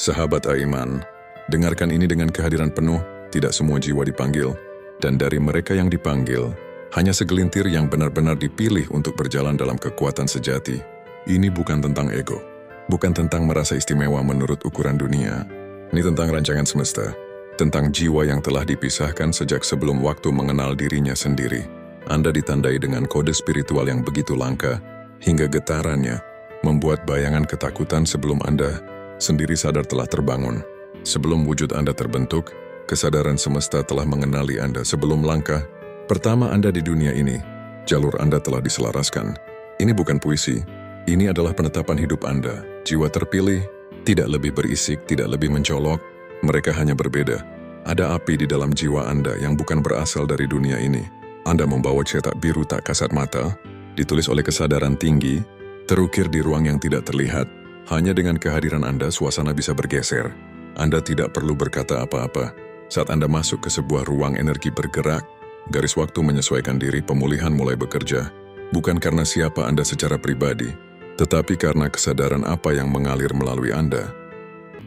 Sahabat Aiman, dengarkan ini dengan kehadiran penuh, tidak semua jiwa dipanggil, dan dari mereka yang dipanggil, hanya segelintir yang benar-benar dipilih untuk berjalan dalam kekuatan sejati. Ini bukan tentang ego, bukan tentang merasa istimewa menurut ukuran dunia. Ini tentang rancangan semesta, tentang jiwa yang telah dipisahkan sejak sebelum waktu mengenal dirinya sendiri. Anda ditandai dengan kode spiritual yang begitu langka, hingga getarannya membuat bayangan ketakutan sebelum Anda sendiri sadar telah terbangun. Sebelum wujud Anda terbentuk, kesadaran semesta telah mengenali Anda sebelum langkah pertama Anda di dunia ini. Jalur Anda telah diselaraskan. Ini bukan puisi, ini adalah penetapan hidup Anda. Jiwa terpilih, tidak lebih berisik, tidak lebih mencolok, mereka hanya berbeda. Ada api di dalam jiwa Anda yang bukan berasal dari dunia ini. Anda membawa cetak biru tak kasat mata, ditulis oleh kesadaran tinggi, terukir di ruang yang tidak terlihat. Hanya dengan kehadiran Anda, suasana bisa bergeser. Anda tidak perlu berkata apa-apa. Saat Anda masuk ke sebuah ruang, energi bergerak, garis waktu menyesuaikan diri, pemulihan mulai bekerja. Bukan karena siapa Anda secara pribadi, tetapi karena kesadaran apa yang mengalir melalui Anda.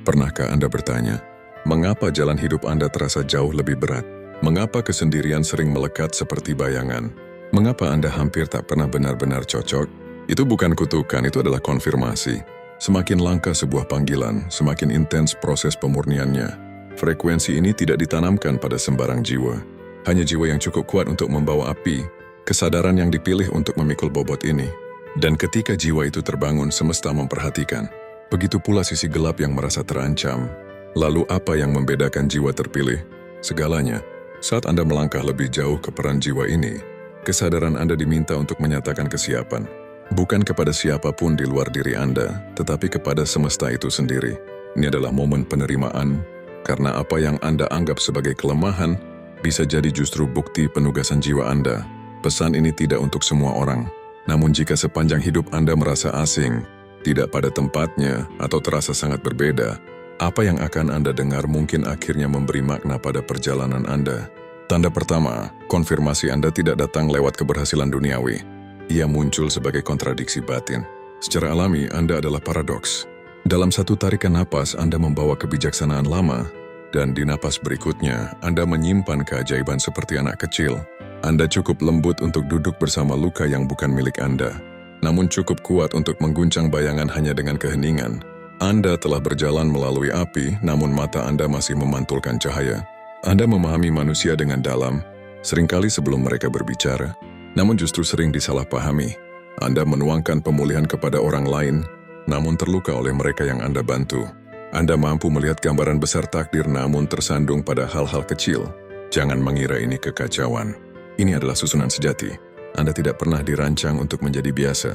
Pernahkah Anda bertanya, mengapa jalan hidup Anda terasa jauh lebih berat? Mengapa kesendirian sering melekat seperti bayangan? Mengapa Anda hampir tak pernah benar-benar cocok? Itu bukan kutukan, itu adalah konfirmasi. Semakin langka sebuah panggilan, semakin intens proses pemurniannya. Frekuensi ini tidak ditanamkan pada sembarang jiwa. Hanya jiwa yang cukup kuat untuk membawa api, kesadaran yang dipilih untuk memikul bobot ini. Dan ketika jiwa itu terbangun, semesta memperhatikan. Begitu pula sisi gelap yang merasa terancam. Lalu apa yang membedakan jiwa terpilih? Segalanya. Saat Anda melangkah lebih jauh ke peran jiwa ini, kesadaran Anda diminta untuk menyatakan kesiapan. Bukan kepada siapapun di luar diri Anda, tetapi kepada semesta itu sendiri. Ini adalah momen penerimaan, karena apa yang Anda anggap sebagai kelemahan, bisa jadi justru bukti penugasan jiwa Anda. Pesan ini tidak untuk semua orang. Namun jika sepanjang hidup Anda merasa asing, tidak pada tempatnya, atau terasa sangat berbeda, apa yang akan Anda dengar mungkin akhirnya memberi makna pada perjalanan Anda. Tanda pertama, konfirmasi Anda tidak datang lewat keberhasilan duniawi. Ia muncul sebagai kontradiksi batin. Secara alami, Anda adalah paradoks. Dalam satu tarikan napas, Anda membawa kebijaksanaan lama, dan di napas berikutnya, Anda menyimpan keajaiban seperti anak kecil. Anda cukup lembut untuk duduk bersama luka yang bukan milik Anda, namun cukup kuat untuk mengguncang bayangan hanya dengan keheningan. Anda telah berjalan melalui api, namun mata Anda masih memantulkan cahaya. Anda memahami manusia dengan dalam, seringkali sebelum mereka berbicara, namun justru sering disalahpahami. Anda menuangkan pemulihan kepada orang lain, namun terluka oleh mereka yang Anda bantu. Anda mampu melihat gambaran besar takdir namun tersandung pada hal-hal kecil. Jangan mengira ini kekacauan. Ini adalah susunan sejati. Anda tidak pernah dirancang untuk menjadi biasa.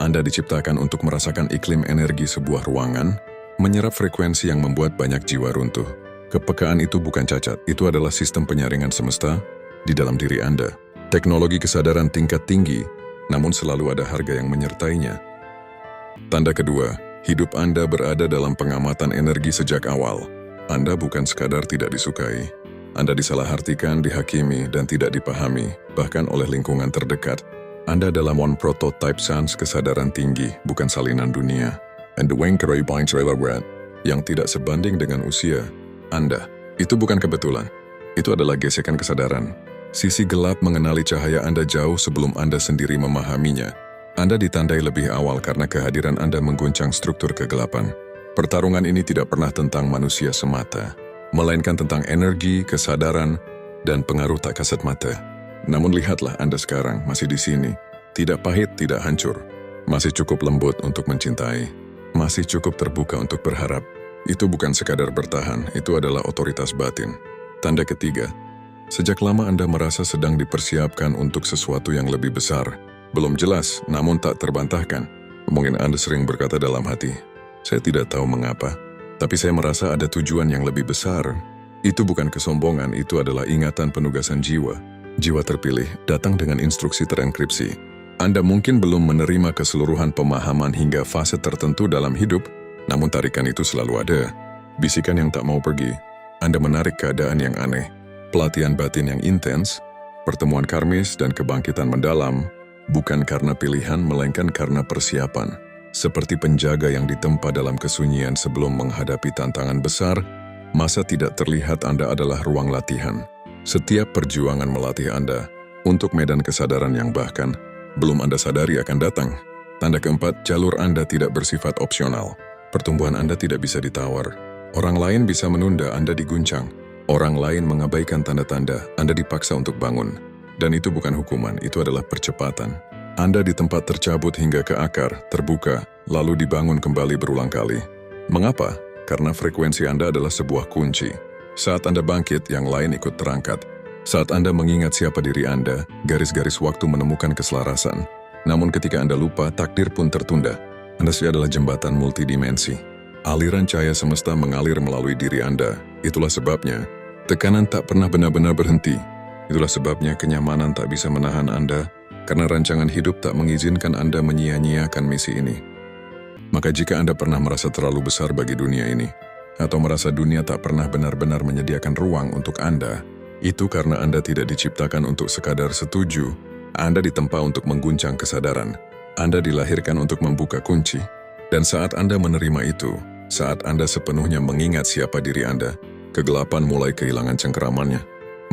Anda diciptakan untuk merasakan iklim energi sebuah ruangan, menyerap frekuensi yang membuat banyak jiwa runtuh. Kepekaan itu bukan cacat, itu adalah sistem penyaringan semesta di dalam diri Anda. Teknologi kesadaran tingkat tinggi, namun selalu ada harga yang menyertainya. Tanda kedua, hidup Anda berada dalam pengamatan energi sejak awal. Anda bukan sekadar tidak disukai. Anda disalahartikan, dihakimi, dan tidak dipahami, bahkan oleh lingkungan terdekat. Anda dalam one prototype sans kesadaran tinggi, bukan salinan dunia. And the wingkerai binds relevant, yang tidak sebanding dengan usia Anda. Itu bukan kebetulan. Itu adalah gesekan kesadaran. Sisi gelap mengenali cahaya Anda jauh sebelum Anda sendiri memahaminya. Anda ditandai lebih awal karena kehadiran Anda mengguncang struktur kegelapan. Pertarungan ini tidak pernah tentang manusia semata, melainkan tentang energi, kesadaran, dan pengaruh tak kasat mata. Namun lihatlah Anda sekarang, masih di sini. Tidak pahit, tidak hancur. Masih cukup lembut untuk mencintai. Masih cukup terbuka untuk berharap. Itu bukan sekadar bertahan, itu adalah otoritas batin. Tanda ketiga, sejak lama Anda merasa sedang dipersiapkan untuk sesuatu yang lebih besar. Belum jelas, namun tak terbantahkan. Mungkin Anda sering berkata dalam hati, saya tidak tahu mengapa, tapi saya merasa ada tujuan yang lebih besar. Itu bukan kesombongan, itu adalah ingatan penugasan jiwa. Jiwa terpilih datang dengan instruksi terenkripsi. Anda mungkin belum menerima keseluruhan pemahaman hingga fase tertentu dalam hidup, namun tarikan itu selalu ada. Bisikan yang tak mau pergi. Anda menarik keadaan yang aneh. Pelatihan batin yang intens, pertemuan karmis dan kebangkitan mendalam, bukan karena pilihan melainkan karena persiapan. Seperti penjaga yang ditempa dalam kesunyian sebelum menghadapi tantangan besar, masa tidak terlihat Anda adalah ruang latihan. Setiap perjuangan melatih Anda untuk medan kesadaran yang bahkan belum Anda sadari akan datang. Tanda keempat, jalur Anda tidak bersifat opsional. Pertumbuhan Anda tidak bisa ditawar. Orang lain bisa menunda, Anda diguncang. Orang lain mengabaikan tanda-tanda, Anda dipaksa untuk bangun. Dan itu bukan hukuman, itu adalah percepatan. Anda di tempat tercabut hingga ke akar, terbuka, lalu dibangun kembali berulang kali. Mengapa? Karena frekuensi Anda adalah sebuah kunci. Saat Anda bangkit, yang lain ikut terangkat. Saat Anda mengingat siapa diri Anda, garis-garis waktu menemukan keselarasan. Namun ketika Anda lupa, takdir pun tertunda. Anda adalah jembatan multidimensi. Aliran cahaya semesta mengalir melalui diri Anda. Itulah sebabnya, tekanan tak pernah benar-benar berhenti. Itulah sebabnya kenyamanan tak bisa menahan Anda, karena rancangan hidup tak mengizinkan Anda menyia-nyiakan misi ini. Maka jika Anda pernah merasa terlalu besar bagi dunia ini, atau merasa dunia tak pernah benar-benar menyediakan ruang untuk Anda, itu karena Anda tidak diciptakan untuk sekadar setuju. Anda ditempa untuk mengguncang kesadaran. Anda dilahirkan untuk membuka kunci. Dan saat Anda menerima itu, saat Anda sepenuhnya mengingat siapa diri Anda, kegelapan mulai kehilangan cengkeramannya.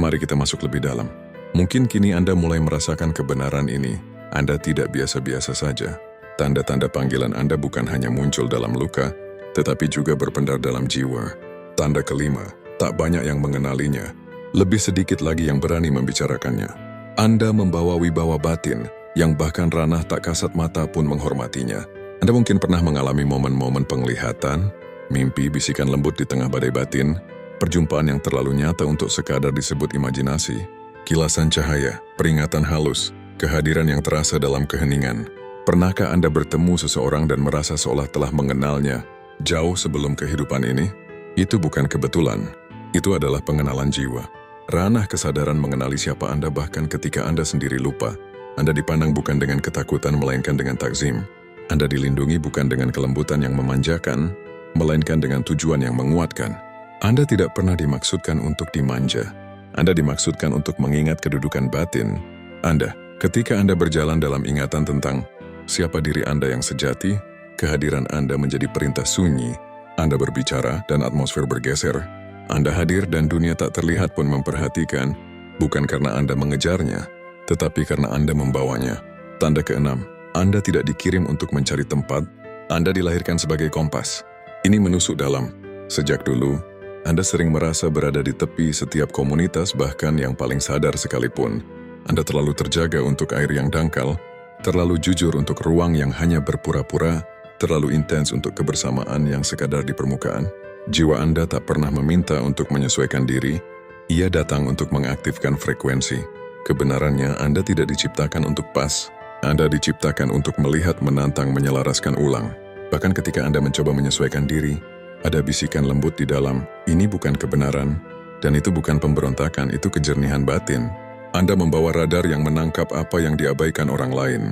Mari kita masuk lebih dalam. Mungkin kini Anda mulai merasakan kebenaran ini. Anda tidak biasa-biasa saja. Tanda-tanda panggilan Anda bukan hanya muncul dalam luka, tetapi juga berpendar dalam jiwa. Tanda kelima, tak banyak yang mengenalinya. Lebih sedikit lagi yang berani membicarakannya. Anda membawa wibawa batin, yang bahkan ranah tak kasat mata pun menghormatinya. Anda mungkin pernah mengalami momen-momen penglihatan, mimpi bisikan lembut di tengah badai batin, perjumpaan yang terlalu nyata untuk sekadar disebut imajinasi, kilasan cahaya, peringatan halus, kehadiran yang terasa dalam keheningan. Pernahkah Anda bertemu seseorang dan merasa seolah telah mengenalnya jauh sebelum kehidupan ini? Itu bukan kebetulan, itu adalah pengenalan jiwa. Ranah kesadaran mengenali siapa Anda bahkan ketika Anda sendiri lupa. Anda dipandang bukan dengan ketakutan melainkan dengan takzim. Anda dilindungi bukan dengan kelembutan yang memanjakan, melainkan dengan tujuan yang menguatkan. Anda tidak pernah dimaksudkan untuk dimanja. Anda dimaksudkan untuk mengingat kedudukan batin Anda. Ketika Anda berjalan dalam ingatan tentang siapa diri Anda yang sejati, kehadiran Anda menjadi perintah sunyi. Anda berbicara dan atmosfer bergeser. Anda hadir dan dunia tak terlihat pun memperhatikan, bukan karena Anda mengejarnya, tetapi karena Anda membawanya. Tanda keenam, Anda tidak dikirim untuk mencari tempat, Anda dilahirkan sebagai kompas. Ini menusuk dalam. Sejak dulu, Anda sering merasa berada di tepi setiap komunitas bahkan yang paling sadar sekalipun. Anda terlalu terjaga untuk air yang dangkal, terlalu jujur untuk ruang yang hanya berpura-pura, terlalu intens untuk kebersamaan yang sekadar di permukaan. Jiwa Anda tak pernah meminta untuk menyesuaikan diri, ia datang untuk mengaktifkan frekuensi. Kebenarannya Anda tidak diciptakan untuk pas, Anda diciptakan untuk melihat, menantang, menyelaraskan ulang. Bahkan ketika Anda mencoba menyesuaikan diri, ada bisikan lembut di dalam, ini bukan kebenaran, dan itu bukan pemberontakan, itu kejernihan batin. Anda membawa radar yang menangkap apa yang diabaikan orang lain.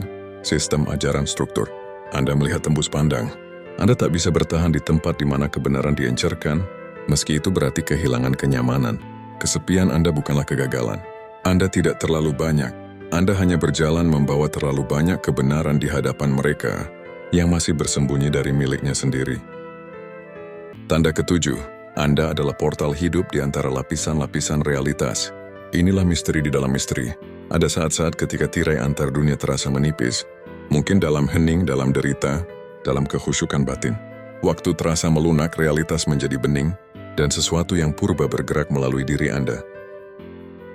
Sistem ajaran struktur. Anda melihat tembus pandang. Anda tak bisa bertahan di tempat di mana kebenaran diencerkan, meski itu berarti kehilangan kenyamanan. Kesepian Anda bukanlah kegagalan. Anda tidak terlalu banyak. Anda hanya berjalan membawa terlalu banyak kebenaran di hadapan mereka yang masih bersembunyi dari miliknya sendiri. Tanda ketujuh, Anda adalah portal hidup di antara lapisan-lapisan realitas. Inilah misteri di dalam misteri. Ada saat-saat ketika tirai antar dunia terasa menipis, mungkin dalam hening, dalam derita, dalam kekhusyukan batin. Waktu terasa melunak, realitas menjadi bening, dan sesuatu yang purba bergerak melalui diri Anda.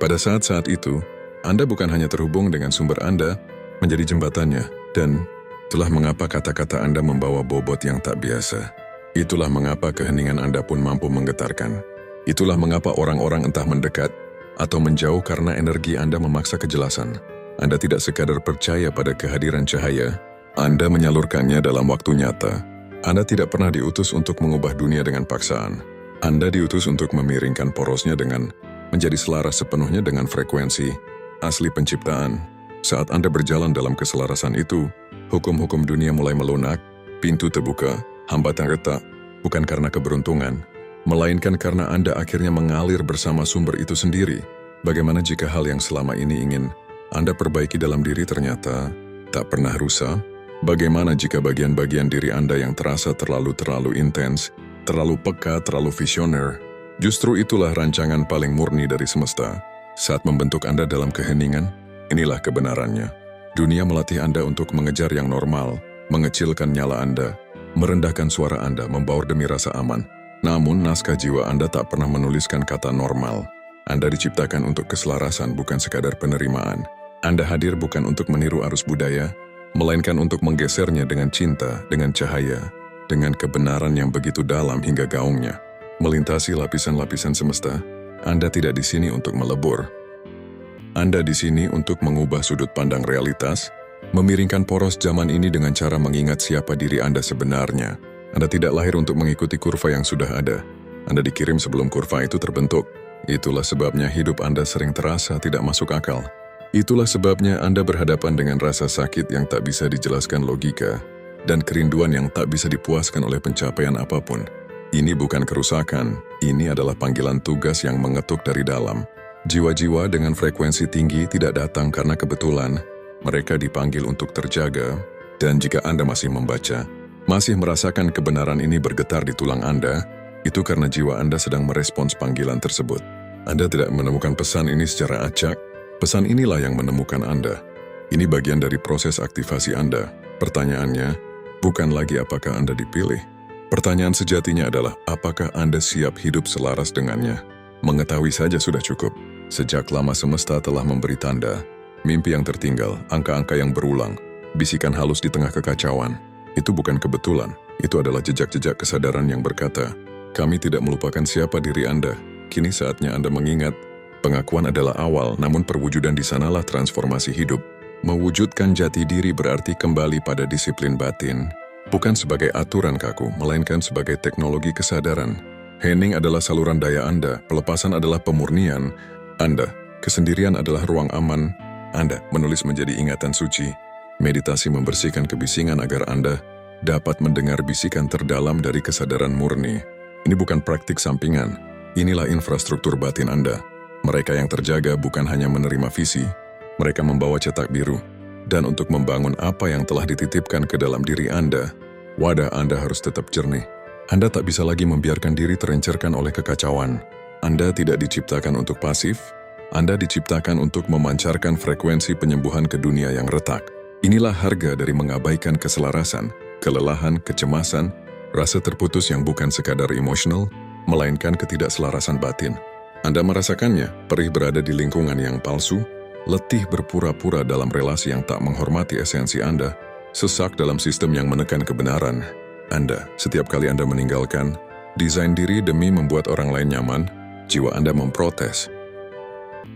Pada saat-saat itu, Anda bukan hanya terhubung dengan sumber Anda, menjadi jembatannya, dan itulah mengapa kata-kata Anda membawa bobot yang tak biasa. Itulah mengapa keheningan Anda pun mampu menggetarkan. Itulah mengapa orang-orang entah mendekat atau menjauh karena energi Anda memaksa kejelasan. Anda tidak sekadar percaya pada kehadiran cahaya, Anda menyalurkannya dalam waktu nyata. Anda tidak pernah diutus untuk mengubah dunia dengan paksaan. Anda diutus untuk memiringkan porosnya dengan menjadi selaras sepenuhnya dengan frekuensi asli penciptaan. Saat Anda berjalan dalam keselarasan itu, hukum-hukum dunia mulai melunak, pintu terbuka, hambatan retak, bukan karena keberuntungan, melainkan karena Anda akhirnya mengalir bersama sumber itu sendiri. Bagaimana jika hal yang selama ini ingin Anda perbaiki dalam diri ternyata tak pernah rusak? Bagaimana jika bagian-bagian diri Anda yang terasa terlalu intens, terlalu peka, terlalu visioner? Justru itulah rancangan paling murni dari semesta. Saat membentuk Anda dalam keheningan, inilah kebenarannya. Dunia melatih Anda untuk mengejar yang normal, mengecilkan nyala Anda, merendahkan suara Anda, membaur demi rasa aman. Namun, naskah jiwa Anda tak pernah menuliskan kata normal. Anda diciptakan untuk keselarasan, bukan sekadar penerimaan. Anda hadir bukan untuk meniru arus budaya, melainkan untuk menggesernya dengan cinta, dengan cahaya, dengan kebenaran yang begitu dalam hingga gaungnya. Melintasi lapisan-lapisan semesta, Anda tidak di sini untuk melebur. Anda di sini untuk mengubah sudut pandang realitas, memiringkan poros zaman ini dengan cara mengingat siapa diri Anda sebenarnya. Anda tidak lahir untuk mengikuti kurva yang sudah ada. Anda dikirim sebelum kurva itu terbentuk. Itulah sebabnya hidup Anda sering terasa tidak masuk akal. Itulah sebabnya Anda berhadapan dengan rasa sakit yang tak bisa dijelaskan logika, dan kerinduan yang tak bisa dipuaskan oleh pencapaian apapun. Ini bukan kerusakan, ini adalah panggilan tugas yang mengetuk dari dalam. Jiwa-jiwa dengan frekuensi tinggi tidak datang karena kebetulan. Mereka dipanggil untuk terjaga, dan jika Anda masih membaca, masih merasakan kebenaran ini bergetar di tulang Anda, itu karena jiwa Anda sedang merespons panggilan tersebut. Anda tidak menemukan pesan ini secara acak, pesan inilah yang menemukan Anda. Ini bagian dari proses aktivasi Anda. Pertanyaannya, bukan lagi apakah Anda dipilih. Pertanyaan sejatinya adalah, apakah Anda siap hidup selaras dengannya? Mengetahui saja sudah cukup. Sejak lama semesta telah memberi tanda, mimpi yang tertinggal, angka-angka yang berulang, bisikan halus di tengah kekacauan. Itu bukan kebetulan, itu adalah jejak-jejak kesadaran yang berkata, kami tidak melupakan siapa diri Anda. Kini saatnya Anda mengingat, pengakuan adalah awal, namun perwujudan di sanalah transformasi hidup. Mewujudkan jati diri berarti kembali pada disiplin batin, bukan sebagai aturan kaku, melainkan sebagai teknologi kesadaran. Hening adalah saluran daya Anda, pelepasan adalah pemurnian Anda, kesendirian adalah ruang aman Anda, menulis menjadi ingatan suci, meditasi membersihkan kebisingan agar Anda dapat mendengar bisikan terdalam dari kesadaran murni. Ini bukan praktik sampingan, inilah infrastruktur batin Anda. Mereka yang terjaga bukan hanya menerima visi, mereka membawa cetak biru. Dan untuk membangun apa yang telah dititipkan ke dalam diri Anda, wadah Anda harus tetap jernih. Anda tak bisa lagi membiarkan diri terencerkan oleh kekacauan. Anda tidak diciptakan untuk pasif, Anda diciptakan untuk memancarkan frekuensi penyembuhan ke dunia yang retak. Inilah harga dari mengabaikan keselarasan, kelelahan, kecemasan, rasa terputus yang bukan sekadar emosional, melainkan ketidakselarasan batin. Anda merasakannya, perih berada di lingkungan yang palsu, letih berpura-pura dalam relasi yang tak menghormati esensi Anda, sesak dalam sistem yang menekan kebenaran. Anda, setiap kali Anda meninggalkan, desain diri demi membuat orang lain nyaman, jiwa Anda memprotes.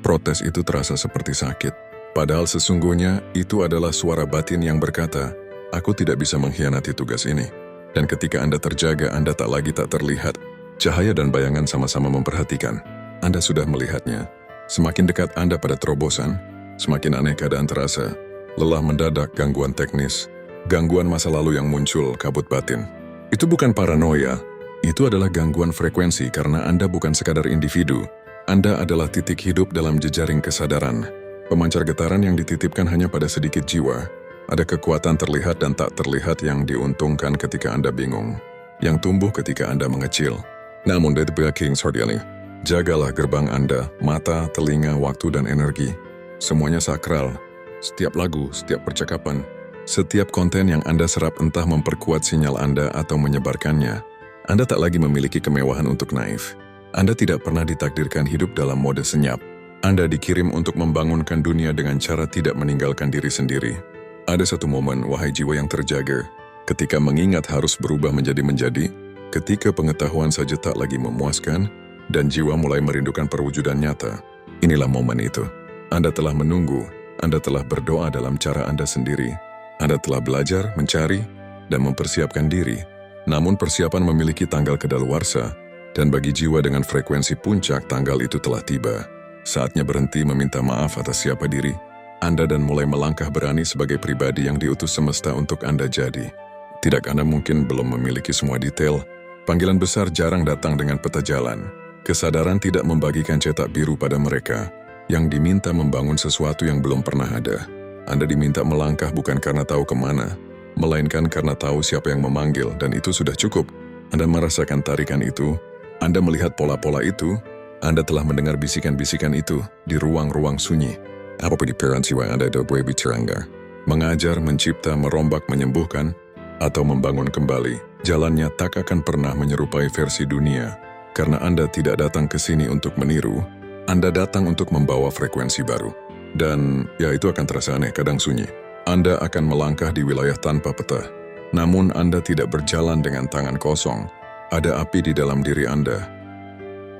Protes itu terasa seperti sakit, padahal sesungguhnya itu adalah suara batin yang berkata, aku tidak bisa mengkhianati tugas ini. Dan ketika Anda terjaga, Anda tak lagi tak terlihat. Cahaya dan bayangan sama-sama memperhatikan. Anda sudah melihatnya. Semakin dekat Anda pada terobosan, semakin aneh keadaan terasa. Lelah mendadak, gangguan teknis, gangguan masa lalu yang muncul, kabut batin. Itu bukan paranoia, itu adalah gangguan frekuensi karena Anda bukan sekadar individu. Anda adalah titik hidup dalam jejaring kesadaran. Pemancar getaran yang dititipkan hanya pada sedikit jiwa. Ada kekuatan terlihat dan tak terlihat yang diuntungkan ketika Anda bingung, yang tumbuh ketika Anda mengecil. Namun dari King's Hardiani, jagalah gerbang Anda, mata, telinga, waktu, dan energi. Semuanya sakral. Setiap lagu, setiap percakapan, setiap konten yang Anda serap entah memperkuat sinyal Anda atau menyebarkannya. Anda tak lagi memiliki kemewahan untuk naif. Anda tidak pernah ditakdirkan hidup dalam mode senyap. Anda dikirim untuk membangunkan dunia dengan cara tidak meninggalkan diri sendiri. Ada satu momen, wahai jiwa yang terjaga, ketika mengingat harus berubah menjadi, ketika pengetahuan saja tak lagi memuaskan, dan jiwa mulai merindukan perwujudan nyata. Inilah momen itu. Anda telah menunggu, Anda telah berdoa dalam cara Anda sendiri. Anda telah belajar, mencari, dan mempersiapkan diri. Namun persiapan memiliki tanggal kedaluarsa, dan bagi jiwa dengan frekuensi puncak, tanggal itu telah tiba. Saatnya berhenti meminta maaf atas siapa diri Anda dan mulai melangkah berani sebagai pribadi yang diutus semesta untuk Anda jadi. Tidak, Anda mungkin belum memiliki semua detail. Panggilan besar jarang datang dengan peta jalan. Kesadaran tidak membagikan cetak biru pada mereka yang diminta membangun sesuatu yang belum pernah ada. Anda diminta melangkah bukan karena tahu kemana, melainkan karena tahu siapa yang memanggil, dan itu sudah cukup. Anda merasakan tarikan itu, Anda melihat pola-pola itu, Anda telah mendengar bisikan-bisikan itu di ruang-ruang sunyi. Apapun di peran jiwa Anda ada boleh bicara. Mengajar, mencipta, merombak, menyembuhkan, atau membangun kembali. Jalannya tak akan pernah menyerupai versi dunia. Karena Anda tidak datang ke sini untuk meniru, Anda datang untuk membawa frekuensi baru. Dan ya itu akan terasa aneh, kadang sunyi. Anda akan melangkah di wilayah tanpa peta. Namun Anda tidak berjalan dengan tangan kosong. Ada api di dalam diri Anda.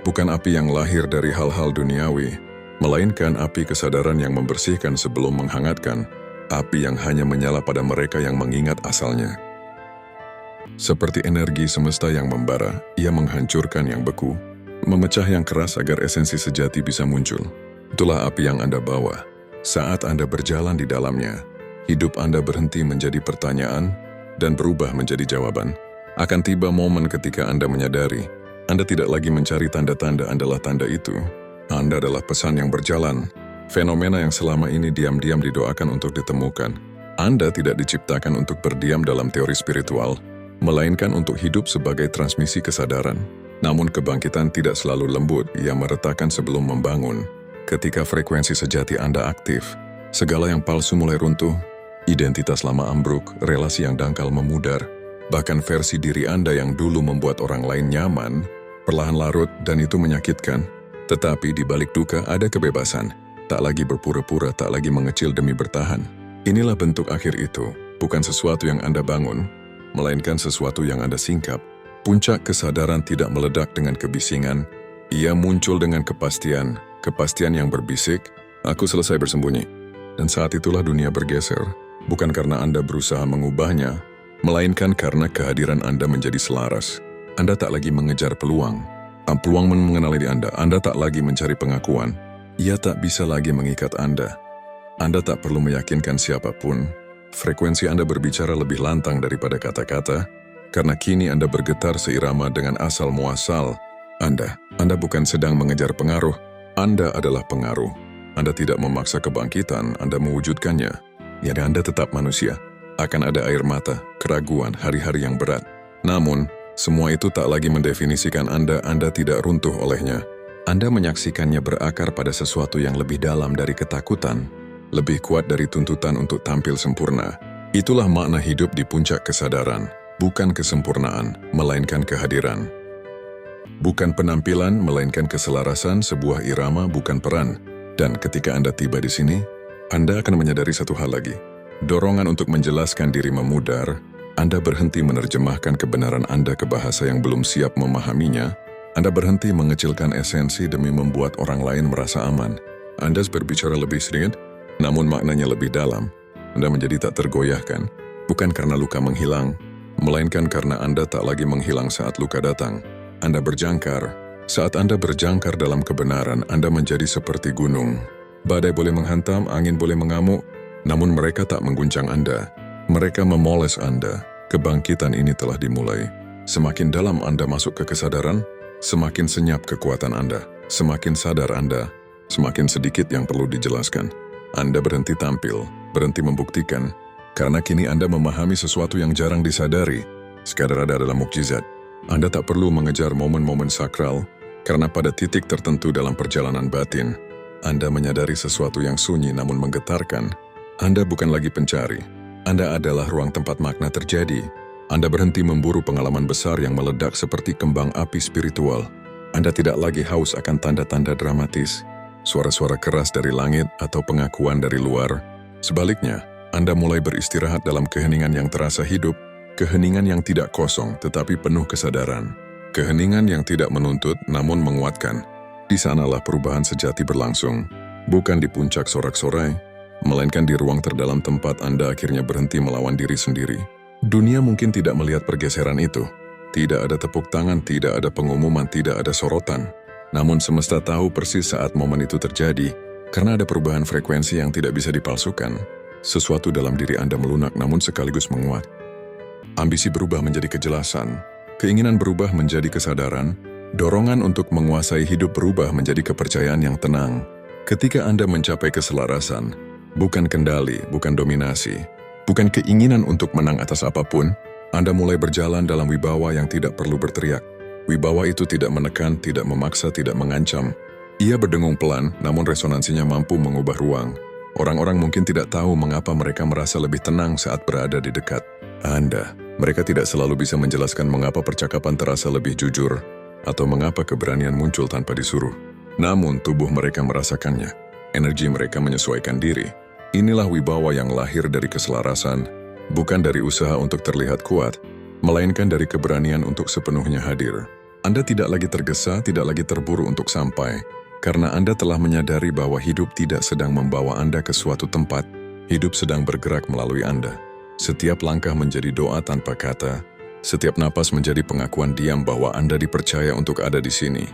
Bukan api yang lahir dari hal-hal duniawi, melainkan api kesadaran yang membersihkan sebelum menghangatkan, api yang hanya menyala pada mereka yang mengingat asalnya. Seperti energi semesta yang membara, ia menghancurkan yang beku, memecah yang keras agar esensi sejati bisa muncul. Itulah api yang Anda bawa. Saat Anda berjalan di dalamnya, hidup Anda berhenti menjadi pertanyaan dan berubah menjadi jawaban. Akan tiba momen ketika Anda menyadari, Anda tidak lagi mencari tanda-tanda, Adalah tanda itu. Anda adalah pesan yang berjalan, fenomena yang selama ini diam-diam didoakan untuk ditemukan. Anda tidak diciptakan untuk berdiam dalam teori spiritual, melainkan untuk hidup sebagai transmisi kesadaran. Namun kebangkitan tidak selalu lembut, ia meretakan sebelum membangun. Ketika frekuensi sejati Anda aktif, segala yang palsu mulai runtuh, identitas lama ambruk, relasi yang dangkal memudar, bahkan versi diri Anda yang dulu membuat orang lain nyaman, perlahan larut dan itu menyakitkan. Tetapi di balik duka ada kebebasan, tak lagi berpura-pura, tak lagi mengecil demi bertahan. Inilah bentuk akhir itu, bukan sesuatu yang Anda bangun, melainkan sesuatu yang Anda singkap. Puncak kesadaran tidak meledak dengan kebisingan, ia muncul dengan kepastian yang berbisik, aku selesai bersembunyi. Dan saat itulah dunia bergeser, bukan karena Anda berusaha mengubahnya, melainkan karena kehadiran Anda menjadi selaras. Anda tak lagi mengejar peluang. Peluang mengenali di Anda tak lagi mencari pengakuan. Ia tak bisa lagi mengikat Anda. Anda tak perlu meyakinkan siapapun. Frekuensi Anda berbicara lebih lantang daripada kata-kata, karena kini Anda bergetar seirama dengan asal muasal. Anda bukan sedang mengejar pengaruh, Anda adalah pengaruh. Anda tidak memaksa kebangkitan, Anda mewujudkannya. Ya, Anda tetap manusia. Akan ada air mata, keraguan, hari-hari yang berat. Namun, semua itu tak lagi mendefinisikan Anda tidak runtuh olehnya. Anda menyaksikannya berakar pada sesuatu yang lebih dalam dari ketakutan, lebih kuat dari tuntutan untuk tampil sempurna. Itulah makna hidup di puncak kesadaran, bukan kesempurnaan, melainkan kehadiran. Bukan penampilan, melainkan keselarasan, sebuah irama, bukan peran. Dan ketika Anda tiba di sini, Anda akan menyadari satu hal lagi. Dorongan untuk menjelaskan diri memudar, Anda berhenti menerjemahkan kebenaran Anda ke bahasa yang belum siap memahaminya, Anda berhenti mengecilkan esensi demi membuat orang lain merasa aman. Anda berbicara lebih sedikit, namun maknanya lebih dalam. Anda menjadi tak tergoyahkan, bukan karena luka menghilang, melainkan karena Anda tak lagi menghilang saat luka datang. Anda berjangkar. Saat Anda berjangkar dalam kebenaran, Anda menjadi seperti gunung. Badai boleh menghantam, angin boleh mengamuk, namun mereka tak mengguncang Anda. Mereka memoles Anda. Kebangkitan ini telah dimulai. Semakin dalam Anda masuk ke kesadaran, semakin senyap kekuatan Anda. Semakin sadar Anda, semakin sedikit yang perlu dijelaskan. Anda berhenti tampil, berhenti membuktikan, karena kini Anda memahami sesuatu yang jarang disadari. Sekadar ada dalam mukjizat. Anda tak perlu mengejar momen-momen sakral, karena pada titik tertentu dalam perjalanan batin, Anda menyadari sesuatu yang sunyi namun menggetarkan. Anda bukan lagi pencari. Anda adalah ruang tempat makna terjadi. Anda berhenti memburu pengalaman besar yang meledak seperti kembang api spiritual. Anda tidak lagi haus akan tanda-tanda dramatis, suara-suara keras dari langit atau pengakuan dari luar. Sebaliknya, Anda mulai beristirahat dalam keheningan yang terasa hidup, keheningan yang tidak kosong tetapi penuh kesadaran. Keheningan yang tidak menuntut namun menguatkan. Di sanalah perubahan sejati berlangsung. Bukan di puncak sorak-sorai, melainkan di ruang terdalam tempat Anda akhirnya berhenti melawan diri sendiri. Dunia mungkin tidak melihat pergeseran itu. Tidak ada tepuk tangan, tidak ada pengumuman, tidak ada sorotan. Namun semesta tahu persis saat momen itu terjadi, karena ada perubahan frekuensi yang tidak bisa dipalsukan. Sesuatu dalam diri Anda melunak namun sekaligus menguat. Ambisi berubah menjadi kejelasan, keinginan berubah menjadi kesadaran, dorongan untuk menguasai hidup berubah menjadi kepercayaan yang tenang. Ketika Anda mencapai keselarasan, bukan kendali, bukan dominasi, Bukan keinginan untuk menang atas apapun, Anda mulai berjalan dalam wibawa yang tidak perlu berteriak. Wibawa itu tidak menekan, tidak memaksa, tidak mengancam. Ia berdengung pelan, namun resonansinya mampu mengubah ruang. Orang-orang mungkin tidak tahu mengapa mereka merasa lebih tenang saat berada di dekat Anda. Mereka tidak selalu bisa menjelaskan mengapa percakapan terasa lebih jujur, atau mengapa keberanian muncul tanpa disuruh. Namun tubuh mereka merasakannya. Energi mereka menyesuaikan diri. Inilah wibawa yang lahir dari keselarasan, bukan dari usaha untuk terlihat kuat, melainkan dari keberanian untuk sepenuhnya hadir. Anda tidak lagi tergesa, tidak lagi terburu untuk sampai, karena Anda telah menyadari bahwa hidup tidak sedang membawa Anda ke suatu tempat, hidup sedang bergerak melalui Anda. Setiap langkah menjadi doa tanpa kata, setiap napas menjadi pengakuan diam bahwa Anda dipercaya untuk ada di sini.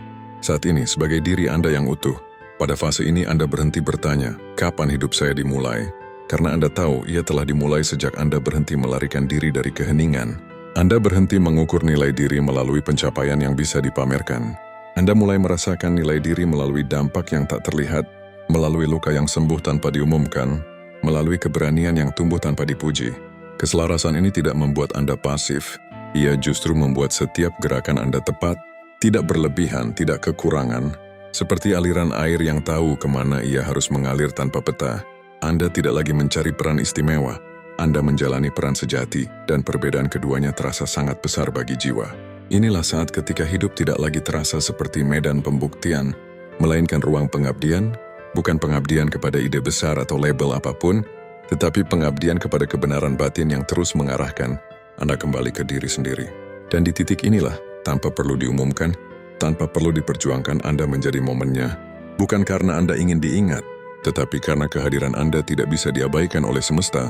Saat ini, sebagai diri Anda yang utuh, pada fase ini Anda berhenti bertanya, kapan hidup saya dimulai? Karena Anda tahu, ia telah dimulai sejak Anda berhenti melarikan diri dari keheningan. Anda berhenti mengukur nilai diri melalui pencapaian yang bisa dipamerkan. Anda mulai merasakan nilai diri melalui dampak yang tak terlihat, melalui luka yang sembuh tanpa diumumkan, melalui keberanian yang tumbuh tanpa dipuji. Keselarasan ini tidak membuat Anda pasif, ia justru membuat setiap gerakan Anda tepat, tidak berlebihan, tidak kekurangan, seperti aliran air yang tahu kemana ia harus mengalir tanpa peta. Anda tidak lagi mencari peran istimewa, Anda menjalani peran sejati, dan perbedaan keduanya terasa sangat besar bagi jiwa. Inilah saat ketika hidup tidak lagi terasa seperti medan pembuktian, melainkan ruang pengabdian, bukan pengabdian kepada ide besar atau label apapun, tetapi pengabdian kepada kebenaran batin yang terus mengarahkan Anda kembali ke diri sendiri. Dan di titik inilah, tanpa perlu diumumkan, tanpa perlu diperjuangkan, Anda menjadi momennya, bukan karena Anda ingin diingat, tetapi karena kehadiran Anda tidak bisa diabaikan oleh semesta.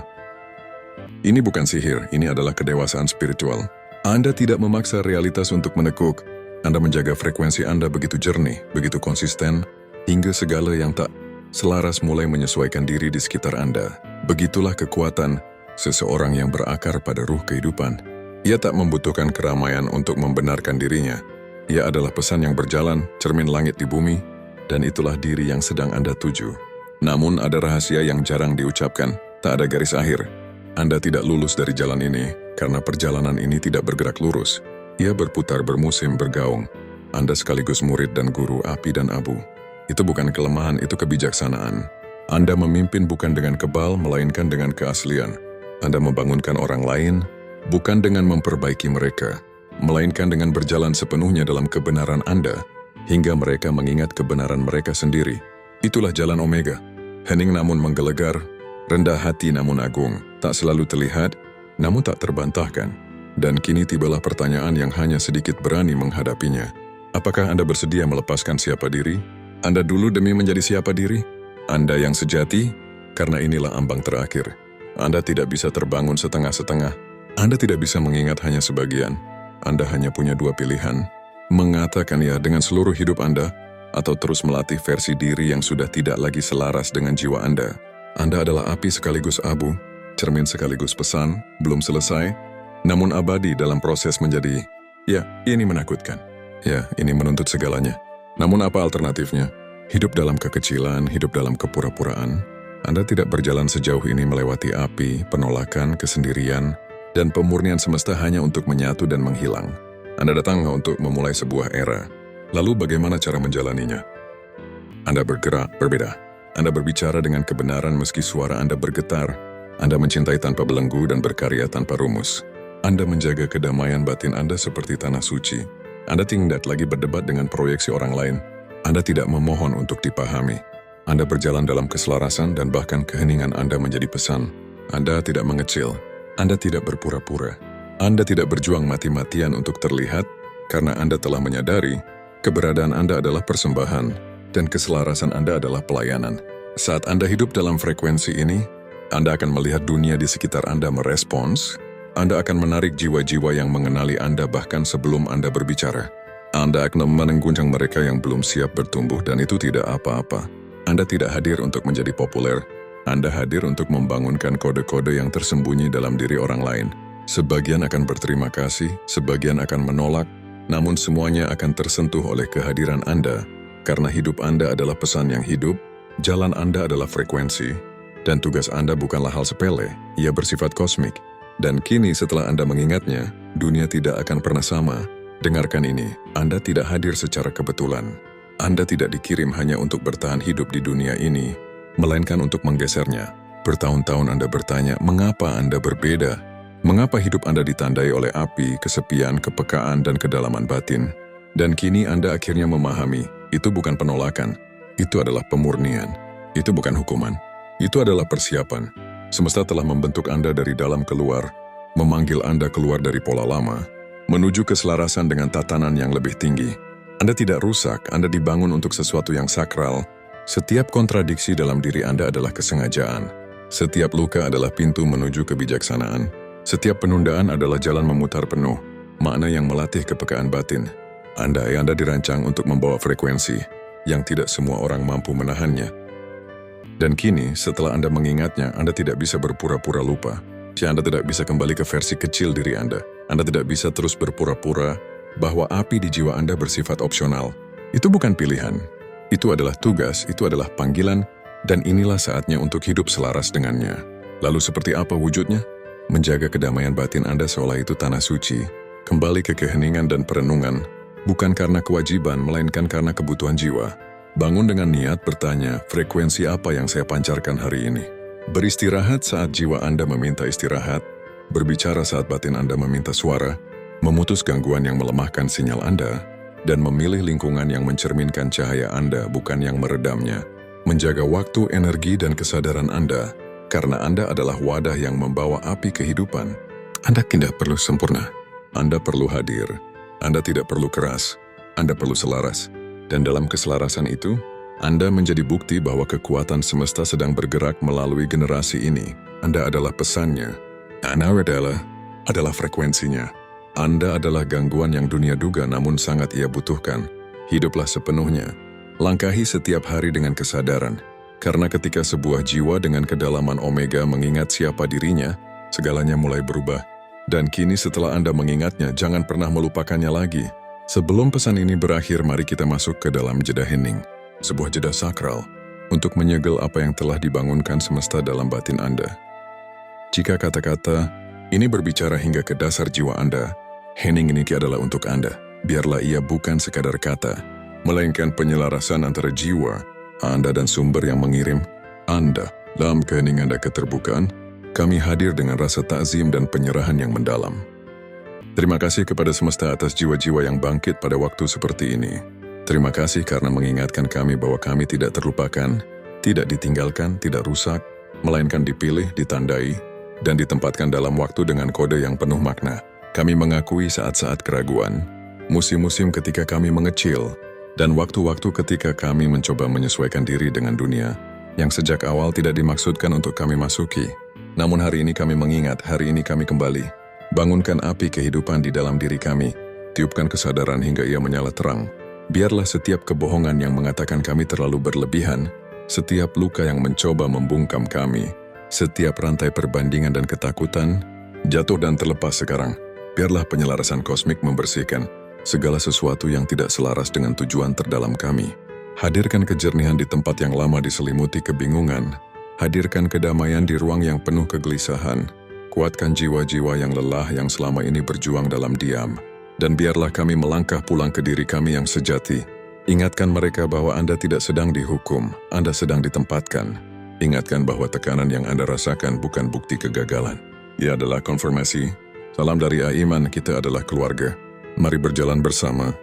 Ini bukan sihir, ini adalah kedewasaan spiritual. Anda tidak memaksa realitas untuk menekuk, Anda menjaga frekuensi Anda begitu jernih, begitu konsisten, hingga segala yang tak selaras mulai menyesuaikan diri di sekitar Anda. Begitulah kekuatan seseorang yang berakar pada ruh kehidupan. Ia tak membutuhkan keramaian untuk membenarkan dirinya. Ia adalah pesan yang berjalan, cermin langit di bumi, dan itulah diri yang sedang Anda tuju. Namun ada rahasia yang jarang diucapkan, tak ada garis akhir. Anda tidak lulus dari jalan ini, karena perjalanan ini tidak bergerak lurus. Ia berputar, bermusim, bergaung. Anda sekaligus murid dan guru, api dan abu. Itu bukan kelemahan, itu kebijaksanaan. Anda memimpin bukan dengan kebal, melainkan dengan keaslian. Anda membangunkan orang lain, bukan dengan memperbaiki mereka, melainkan dengan berjalan sepenuhnya dalam kebenaran Anda, hingga mereka mengingat kebenaran mereka sendiri. Itulah jalan Omega. Hening namun menggelegar, rendah hati namun agung, tak selalu terlihat, namun tak terbantahkan. Dan kini tibalah pertanyaan yang hanya sedikit berani menghadapinya. Apakah Anda bersedia melepaskan siapa diri? Anda dulu demi menjadi siapa diri? Anda yang sejati, karena inilah ambang terakhir. Anda tidak bisa terbangun setengah-setengah. Anda tidak bisa mengingat hanya sebagian. Anda hanya punya dua pilihan. Mengatakan ya dengan seluruh hidup Anda, atau terus melatih versi diri yang sudah tidak lagi selaras dengan jiwa Anda. Anda adalah api sekaligus abu, cermin sekaligus pesan, belum selesai, namun abadi dalam proses menjadi, ya, ini menakutkan. Ya, ini menuntut segalanya. Namun apa alternatifnya? Hidup dalam kekecilan, hidup dalam kepura-puraan. Anda tidak berjalan sejauh ini melewati api, penolakan, kesendirian, dan pemurnian semesta hanya untuk menyatu dan menghilang. Anda datang untuk memulai sebuah era. Lalu bagaimana cara menjalaninya? Anda bergerak, berbeda. Anda berbicara dengan kebenaran meski suara Anda bergetar. Anda mencintai tanpa belenggu dan berkarya tanpa rumus. Anda menjaga kedamaian batin Anda seperti tanah suci. Anda tidak lagi berdebat dengan proyeksi orang lain. Anda tidak memohon untuk dipahami. Anda berjalan dalam keselarasan dan bahkan keheningan Anda menjadi pesan. Anda tidak mengecil. Anda tidak berpura-pura. Anda tidak berjuang mati-matian untuk terlihat, karena Anda telah menyadari keberadaan Anda adalah persembahan dan keselarasan Anda adalah pelayanan. Saat Anda hidup dalam frekuensi ini, Anda akan melihat dunia di sekitar Anda merespons. Anda akan menarik jiwa-jiwa yang mengenali Anda bahkan sebelum Anda berbicara. Anda akan mengguncang mereka yang belum siap bertumbuh dan itu tidak apa-apa. Anda tidak hadir untuk menjadi populer. Anda hadir untuk membangunkan kode-kode yang tersembunyi dalam diri orang lain. Sebagian akan berterima kasih, sebagian akan menolak, namun semuanya akan tersentuh oleh kehadiran Anda. Karena hidup Anda adalah pesan yang hidup, jalan Anda adalah frekuensi, Dan tugas Anda bukanlah hal sepele, ia bersifat kosmik. Dan kini setelah Anda mengingatnya, dunia tidak akan pernah sama. Dengarkan ini, Anda tidak hadir secara kebetulan. Anda tidak dikirim hanya untuk bertahan hidup di dunia ini, melainkan untuk menggesernya. Bertahun-tahun Anda bertanya, mengapa Anda berbeda? Mengapa hidup Anda ditandai oleh api, kesepian, kepekaan, dan kedalaman batin? Dan kini Anda akhirnya memahami, itu bukan penolakan, itu adalah pemurnian. Itu bukan hukuman, itu adalah persiapan. Semesta telah membentuk Anda dari dalam keluar, memanggil Anda keluar dari pola lama, menuju keselarasan dengan tatanan yang lebih tinggi. Anda tidak rusak, Anda dibangun untuk sesuatu yang sakral. Setiap kontradiksi dalam diri Anda adalah kesengajaan. Setiap luka adalah pintu menuju kebijaksanaan. Setiap penundaan adalah jalan memutar penuh, makna yang melatih kepekaan batin. Anda dirancang untuk membawa frekuensi yang tidak semua orang mampu menahannya. Dan kini, setelah Anda mengingatnya, Anda tidak bisa berpura-pura lupa. Anda tidak bisa kembali ke versi kecil diri Anda. Anda tidak bisa terus berpura-pura bahwa api di jiwa Anda bersifat opsional. Itu bukan pilihan. Itu adalah tugas, itu adalah panggilan, dan inilah saatnya untuk hidup selaras dengannya. Lalu seperti apa wujudnya? Menjaga kedamaian batin Anda seolah itu tanah suci, kembali ke keheningan dan perenungan, bukan karena kewajiban, melainkan karena kebutuhan jiwa. Bangun dengan niat bertanya, frekuensi apa yang saya pancarkan hari ini? Beristirahat saat jiwa Anda meminta istirahat, berbicara saat batin Anda meminta suara, memutus gangguan yang melemahkan sinyal Anda, dan memilih lingkungan yang mencerminkan cahaya Anda bukan yang meredamnya. Menjaga waktu, energi, dan kesadaran Anda, karena Anda adalah wadah yang membawa api kehidupan. Anda tidak perlu sempurna. Anda perlu hadir. Anda tidak perlu keras. Anda perlu selaras. Dan dalam keselarasan itu, Anda menjadi bukti bahwa kekuatan semesta sedang bergerak melalui generasi ini. Anda adalah pesannya. Anda adalah frekuensinya. Anda adalah gangguan yang dunia duga namun sangat ia butuhkan. Hiduplah sepenuhnya. Langkahi setiap hari dengan kesadaran. Karena ketika sebuah jiwa dengan kedalaman omega mengingat siapa dirinya, segalanya mulai berubah. Dan kini setelah Anda mengingatnya, jangan pernah melupakannya lagi. Sebelum pesan ini berakhir, mari kita masuk ke dalam jeda hening. Sebuah jeda sakral untuk menyegel apa yang telah dibangunkan semesta dalam batin Anda. Jika kata-kata ini berbicara hingga ke dasar jiwa Anda, hening ini adalah untuk Anda. Biarlah ia bukan sekadar kata, melainkan penyelarasan antara jiwa Anda dan sumber yang mengirim Anda. Dalam keheningan dan keterbukaan, kami hadir dengan rasa takzim dan penyerahan yang mendalam. Terima kasih kepada semesta atas jiwa-jiwa yang bangkit pada waktu seperti ini. Terima kasih karena mengingatkan kami bahwa kami tidak terlupakan, tidak ditinggalkan, tidak rusak, melainkan dipilih, ditandai, dan ditempatkan dalam waktu dengan kode yang penuh makna. Kami mengakui saat-saat keraguan, musim-musim ketika kami mengecil, dan waktu-waktu ketika kami mencoba menyesuaikan diri dengan dunia yang sejak awal tidak dimaksudkan untuk kami masuki. Namun hari ini kami mengingat, hari ini kami kembali. Bangunkan api kehidupan di dalam diri kami, tiupkan kesadaran hingga ia menyala terang. Biarlah setiap kebohongan yang mengatakan kami terlalu berlebihan, setiap luka yang mencoba membungkam kami, setiap rantai perbandingan dan ketakutan, jatuh dan terlepas sekarang. Biarlah penyelarasan kosmik membersihkan segala sesuatu yang tidak selaras dengan tujuan terdalam kami. Hadirkan kejernihan di tempat yang lama diselimuti kebingungan. Hadirkan kedamaian di ruang yang penuh kegelisahan. Kuatkan jiwa-jiwa yang lelah yang selama ini berjuang dalam diam. Dan biarlah kami melangkah pulang ke diri kami yang sejati. Ingatkan mereka bahwa Anda tidak sedang dihukum, Anda sedang ditempatkan. Ingatkan bahwa tekanan yang Anda rasakan bukan bukti kegagalan. Ia adalah konfirmasi. Salam dari Aiman, kita adalah keluarga. Mari berjalan bersama.